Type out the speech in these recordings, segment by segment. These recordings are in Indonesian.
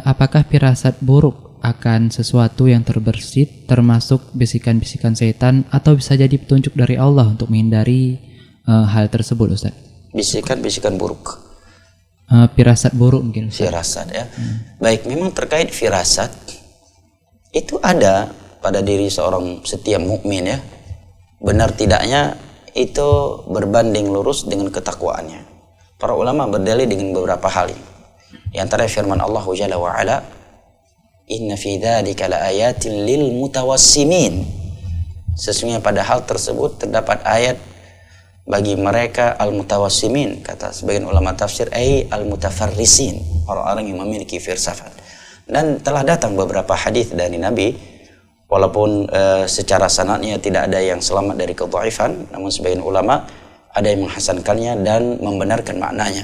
apakah firasat buruk akan sesuatu yang terbersit termasuk bisikan-bisikan setan atau bisa jadi petunjuk dari Allah untuk menghindari hal tersebut, Ustaz? Bisikan-bisikan buruk. Firasat buruk mungkin, Ustaz. Firasat ya. Baik, memang terkait firasat itu ada pada diri seorang setiap mukmin ya. Benar tidaknya itu berbanding lurus dengan ketakwaannya. Para ulama berdalil dengan beberapa hal. Di antara firman Allah Jalla wa Ala, "Inna fi dzalika laayatin lil mutawassimin." Sesungguhnya pada hal tersebut terdapat ayat bagi mereka al-mutawassimin, kata sebagian ulama tafsir, al-mutafarrisin, orang-orang yang memiliki filsafat. Dan telah datang beberapa hadis dari Nabi, walaupun secara sanadnya tidak ada yang selamat dari kedhaifan, namun sebagian ulama ada yang menghasankannya dan membenarkan maknanya.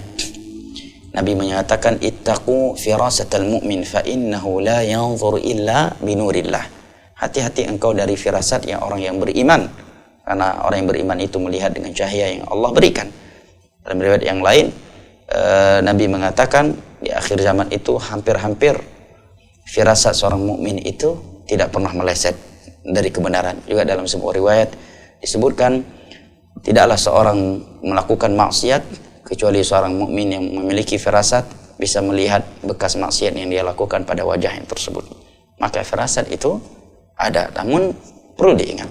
Nabi menyatakan, ittaqu firasatal mu'min fa innahu la yanzuru illa binurillah. Hati-hati engkau dari firasatnya orang yang beriman, karena orang yang beriman itu melihat dengan cahaya yang Allah berikan. Dalam riwayat yang lain, Nabi mengatakan di akhir zaman itu hampir-hampir firasat seorang mukmin itu tidak pernah meleset dari kebenaran. Juga dalam sebuah riwayat disebutkan, tidaklah seorang melakukan maksiat kecuali seorang mukmin yang memiliki firasat bisa melihat bekas maksiat yang dia lakukan pada wajah yang tersebut. Maka firasat itu ada, namun perlu diingat,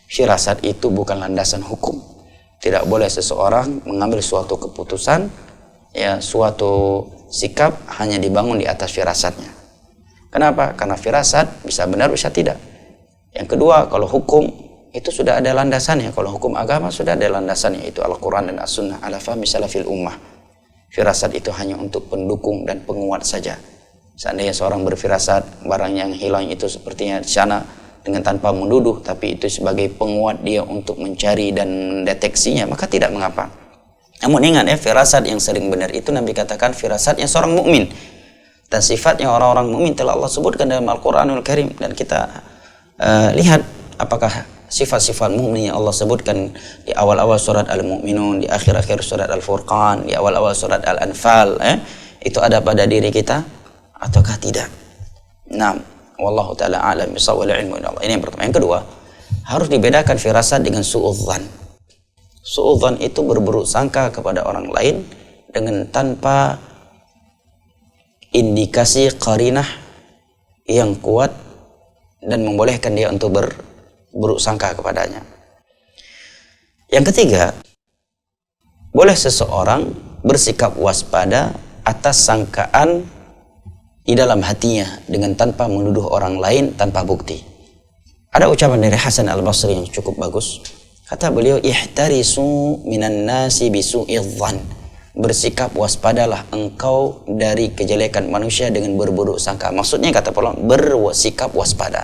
firasat itu bukan landasan hukum. Tidak boleh seseorang mengambil suatu keputusan, ya, suatu sikap hanya dibangun di atas firasatnya. Kenapa? Karena firasat bisa benar bisa tidak. Yang kedua, kalau hukum itu sudah ada landasannya. Kalau hukum agama sudah ada landasannya, itu Al-Quran dan As-Sunnah ala fahmi salafil ummah. Firasat itu hanya untuk pendukung dan penguat saja. Seandainya seorang berfirasat barang yang hilang itu sepertinya di sana dengan tanpa menuduh, tapi itu sebagai penguat dia untuk mencari dan mendeteksinya, maka tidak mengapa. Namun ingat ya, firasat yang sering benar itu Nabi katakan firasatnya seorang mukmin. Dan sifatnya orang-orang mukmin telah Allah sebutkan dalam Al-Quranul Karim. Dan kita lihat apakah sifat-sifat mukmin yang Allah sebutkan di awal-awal surat Al-Mu'minun, di akhir-akhir surat Al-Furqan, di awal-awal surat Al-Anfal, itu ada pada diri kita ataukah tidak? Nah, wallahu ta'ala a'lam bishawab, wal ilmu inna Allah. Ini yang pertama. Yang kedua, harus dibedakan firasat dengan su'udzan. Su'udzan itu berburuk sangka kepada orang lain dengan tanpa indikasi qarinah yang kuat dan membolehkan dia untuk berburuk sangka kepadanya. Yang ketiga, boleh seseorang bersikap waspada atas sangkaan di dalam hatinya dengan tanpa menuduh orang lain tanpa bukti. Ada ucapan dari Hasan Al-Basri yang cukup bagus. Kata beliau, ihtarisu minan nasi bisu'idzan. Bersikap waspadalah engkau dari kejelekan manusia dengan berburuk sangka. Maksudnya kata Allah, bersikap waspada.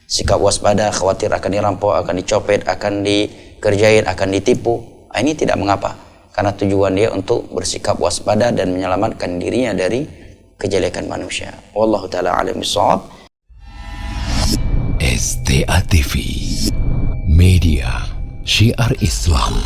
Sikap waspada, khawatir akan dirampok, akan dicopet, akan dikerjain, akan ditipu. Ini tidak mengapa, karena tujuan dia untuk bersikap waspada dan menyelamatkan dirinya dari kejelekan manusia. Wallahu ta'ala alam bishawab. STA TV, media syiar Islam.